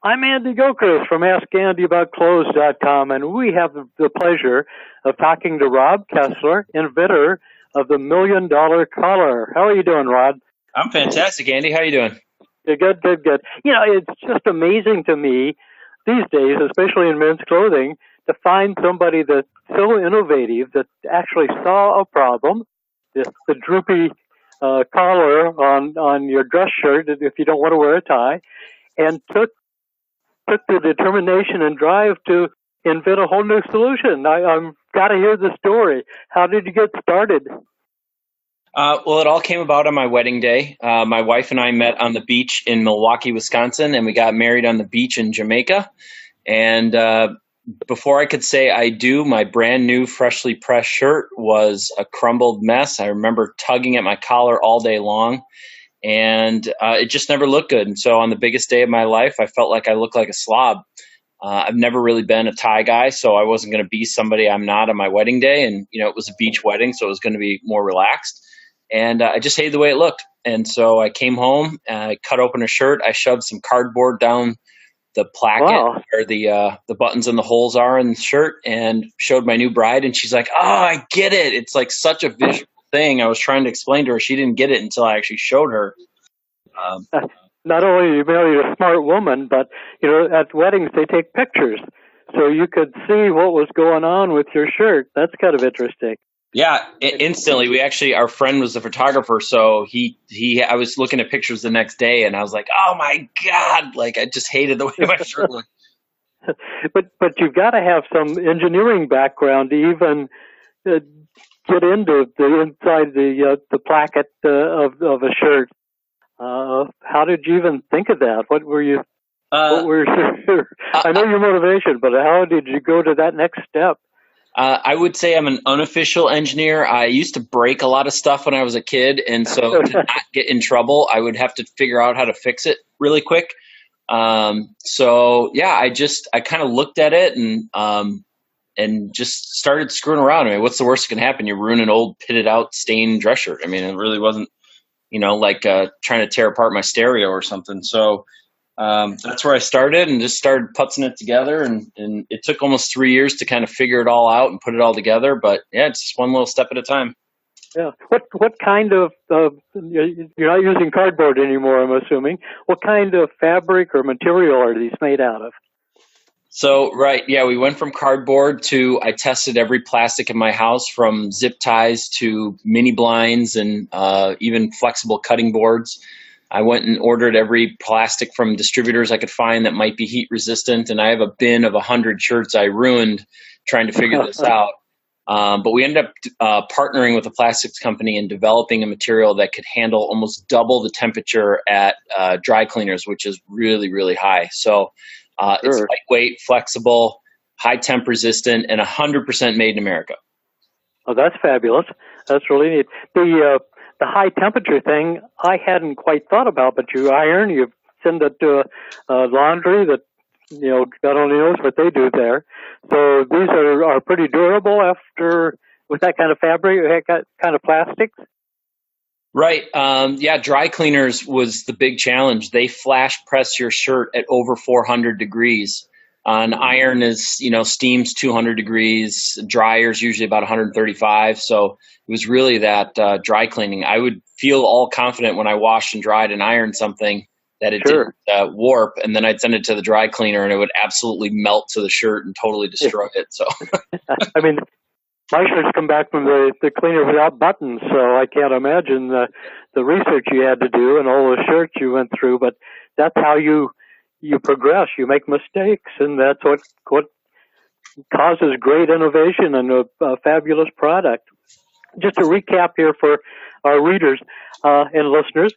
I'm Andy Gilchrist from AskAndyAboutClothes.com, and we have the pleasure of talking to Rob Kessler, inventor of the $1 Million Collar. How are you doing, Rod? I'm fantastic, Andy. How are you doing? Good, good, good. You know, it's just amazing to me these days, especially in men's clothing, to find somebody that's so innovative that actually saw a problem, the droopy collar on your dress shirt if you don't want to wear a tie, and took the determination and drive to invent a whole new solution. I'm got to hear the story. How did you get started? Well, it all came about on my wedding day. My wife and I met on the beach in Milwaukee, Wisconsin, and we got married on the beach in Jamaica. And before I could say I do, my brand new freshly pressed shirt was a crumbled mess. I remember tugging at my collar all day long, and it just never looked good. And so on the biggest day of my life, I felt like I looked like a slob. I've never really been a tie guy, so I wasn't going to be somebody I'm not on my wedding day. And, you know, it was a beach wedding, so it was going to be more relaxed. And I just hated the way it looked. And so I came home, I cut open a shirt, I shoved some cardboard down the placket where the buttons and the holes are in the shirt, and showed my new bride. And she's like, "Oh, I get it. It's like such a visual thing." I was trying to explain to her. She didn't get it until I actually showed her. Not only you married a smart woman, but you know, at weddings they take pictures, so you could see what was going on with your shirt. That's kind of interesting. Yeah, instantly. We actually, our friend was a photographer, so I was looking at pictures the next day, and I was like, "Oh my God!" Like, I just hated the way my shirt looked. But you've got to have some engineering background to even get into the inside the placket of a shirt. How did you even think of that? What were you? What were I know your motivation, but how did you go to that next step? I would say I'm an unofficial engineer. I used to break a lot of stuff when I was a kid, and so to not get in trouble, I would have to figure out how to fix it really quick. So yeah, I kind of looked at it and just started screwing around. I mean, what's the worst that can happen? You ruin an old pitted out stained dress shirt. I mean, it really wasn't, you know, like trying to tear apart my stereo or something. So that's where I started, and just started putzing it together. And it took almost 3 years to kind of figure it all out and put it all together. But yeah, it's just one little step at a time. Yeah. What kind of you're not using cardboard anymore, I'm assuming. What kind of fabric or material are these made out of? So, right, yeah, we went from cardboard to, I tested every plastic in my house, from zip ties to mini blinds and even flexible cutting boards. I went and ordered every plastic from distributors I could find that might be heat resistant, and I have a bin of 100 shirts I ruined trying to figure this out. But we ended up partnering with a plastics company and developing a material that could handle almost double the temperature at dry cleaners, which is really, really high. So it's lightweight, flexible, high temp resistant, and 100% made in America. Oh, that's fabulous. That's really neat. The high temperature thing I hadn't quite thought about, but you iron, you send it to laundry that, you know, God only knows what they do there. So these are pretty durable with that kind of fabric, that kind of plastics. Right. Yeah, dry cleaners was the big challenge. They flash press your shirt at over 400 degrees. An iron is, you know, steam's 200 degrees. Dryer's usually about 135. So it was really that dry cleaning. I would feel all confident when I washed and dried and ironed something that it didn't warp, and then I'd send it to the dry cleaner and it would absolutely melt to the shirt and totally destroy it. So, I mean, my shirts come back from the cleaner without buttons, so I can't imagine the research you had to do and all the shirts you went through. But that's how you progress. You make mistakes, and that's what causes great innovation and a fabulous product. Just to recap here for our readers and listeners,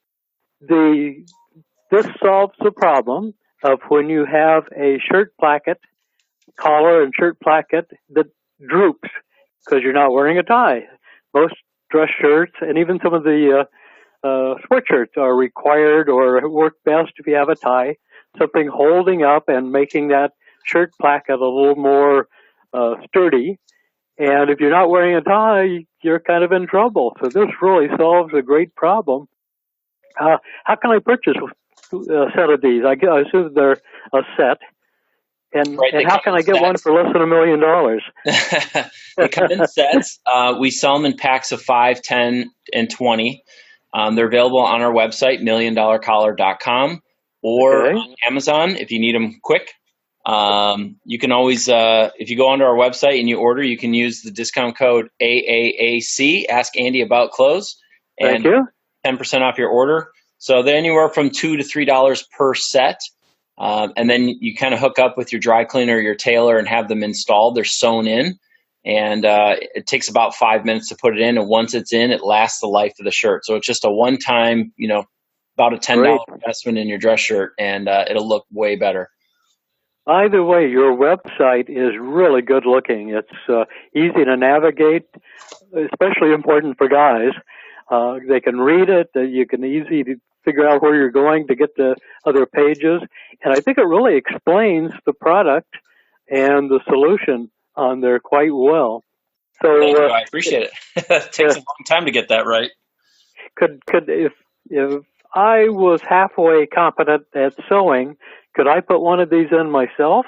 this solves the problem of when you have a shirt placket, collar and shirt placket that droops because you're not wearing a tie. Most dress shirts and even some of the sweatshirts are required or work best if you have a tie, something holding up and making that shirt placket a little more sturdy. And if you're not wearing a tie, you're kind of in trouble. So this really solves a great problem. How can I purchase set of these? I assume they're a set. And Right, and how can I get one for less than $1 million? They come in sets. We sell them in packs of 5, 10, and 20. They're available on our website, milliondollarcollar.com, or Okay. on Amazon if you need them quick. You can always, if you go onto our website and you order, you can use the discount code AAAC, Ask Andy About Clothes, Thank and you. 10% off your order. So they're anywhere from $2 to $3 per set. And then you kind of hook up with your dry cleaner or your tailor and have them installed. They're sewn in, and it takes about 5 minutes to put it in. And once it's in, it lasts the life of the shirt. So it's just a one-time, about a $10 Great. investment in your dress shirt, and it'll look way better. Either way, your website is really good looking. It's easy to navigate, especially important for guys. They can read it. You can easily figure out where you're going to get to other pages. And I think it really explains the product and the solution on there quite well. So Thank you. I appreciate it. It takes a long time to get that right. Could if I was halfway competent at sewing, could I put one of these in myself?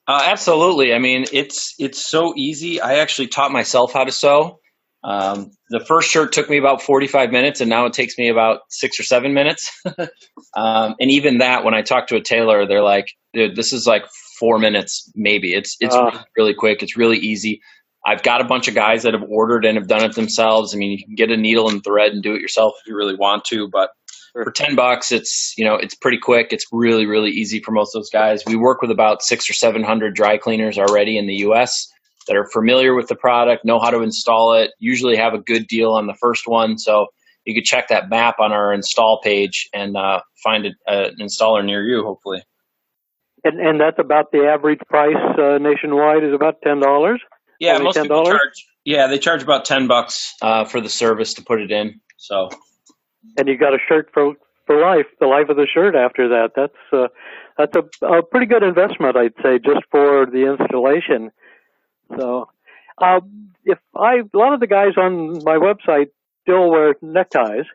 Absolutely. I mean, it's so easy. I actually taught myself how to sew. The first shirt took me about 45 minutes, and now it takes me about 6 or 7 minutes. And even that, when I talk to a tailor, they're like, "Dude, this is like 4 minutes, maybe." It's really quick. It's really easy. I've got a bunch of guys that have ordered and have done it themselves. I mean, you can get a needle and thread and do it yourself if you really want to, but for $10, it's pretty quick. It's really, really easy for most of those guys. We work with about 600 or 700 dry cleaners already in the U.S. that are familiar with the product, know how to install it, usually have a good deal on the first one. So you could check that map on our install page and find an installer near you, hopefully. And that's about the average price nationwide is about $10. Yeah, only most $10? people charge. Yeah, they charge about $10 for the service to put it in. So. And you got a shirt for life, the life of the shirt after that. That's a pretty good investment, I'd say, just for the installation. So, a lot of the guys on my website still wear neckties,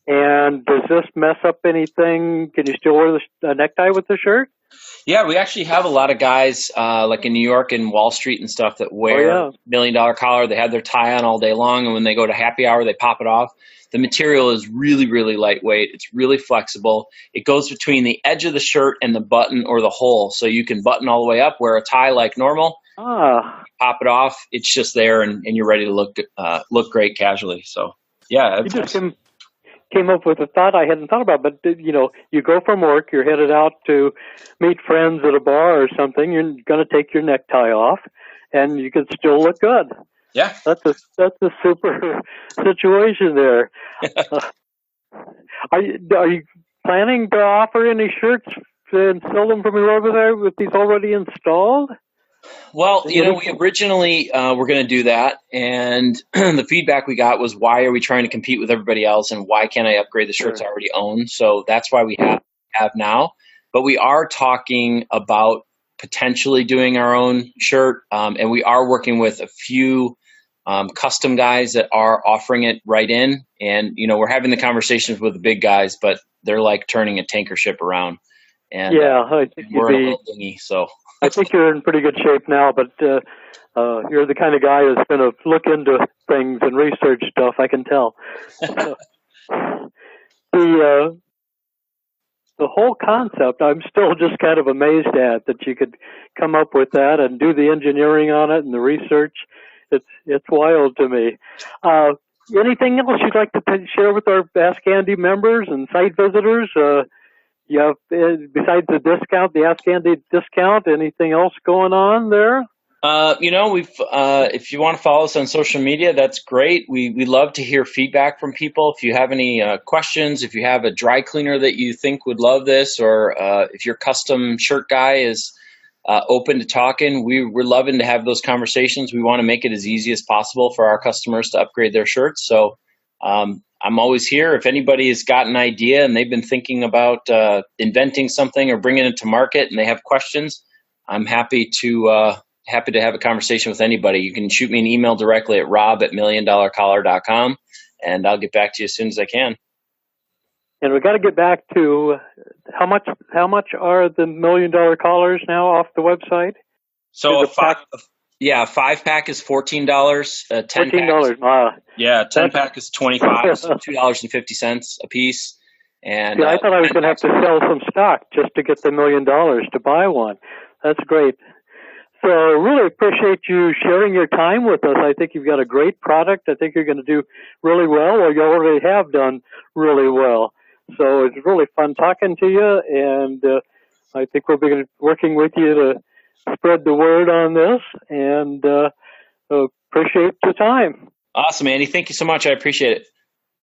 and does this mess up anything? Can you still wear a necktie with the shirt? Yeah, we actually have a lot of guys like in New York and Wall Street and stuff that wear $1 million collar. They have their tie on all day long, and when they go to happy hour, they pop it off. The material is really, really lightweight. It's really flexible. It goes between the edge of the shirt and the button or the hole, so you can button all the way up, wear a tie like normal, pop it off. It's just there, and you're ready to look great casually. So, yeah. You just came up with a thought I hadn't thought about, but you go from work, you're headed out to meet friends at a bar or something. You're going to take your necktie off, and you can still look good. Yeah, that's a super situation there. Are you planning to offer any shirts and sell them from your over there with these already installed? Well, we originally were going to do that, and the feedback we got was, why are we trying to compete with everybody else, and why can't I upgrade the shirts I already own? So that's why we have now. But we are talking about potentially doing our own shirt, and we are working with a few custom guys that are offering it right in. And, we're having the conversations with the big guys, but they're like turning a tanker ship around. And I think we're in a little dinghy, so. I think you're in pretty good shape now, but you're the kind of guy that's going to look into things and research stuff, I can tell. The whole concept, I'm still just kind of amazed at, that you could come up with that and do the engineering on it and the research. It's wild to me. Anything else you'd like to share with our Ask Andy members and site visitors? You have, besides the discount, the Ask Andy discount, anything else going on there? We've if you want to follow us on social media, that's great. We love to hear feedback from people. If you have any questions, if you have a dry cleaner that you think would love this, or if your custom shirt guy is open to talking, we're loving to have those conversations. We want to make it as easy as possible for our customers to upgrade their shirts. So I'm always here. If anybody has got an idea and they've been thinking about inventing something or bringing it to market and they have questions, I'm happy to have a conversation with anybody. You can shoot me an email directly at rob@milliondollarcollar.com, and I'll get back to you as soon as I can. And we got to get back to how much are the $1 million collars now off the website? So a 5-pack is $14. 10 $14. Wow. 10-pack is $25. So $2.50 a piece. And see, I thought I was going to have to sell some stock just to get the $1 million to buy one. That's great. So really appreciate you sharing your time with us. I think you've got a great product. I think you're going to do really well, or you already have done really well. So it's really fun talking to you, and I think we'll be working with you to spread the word on this, and appreciate the time. Awesome, Andy. Thank you so much. I appreciate it.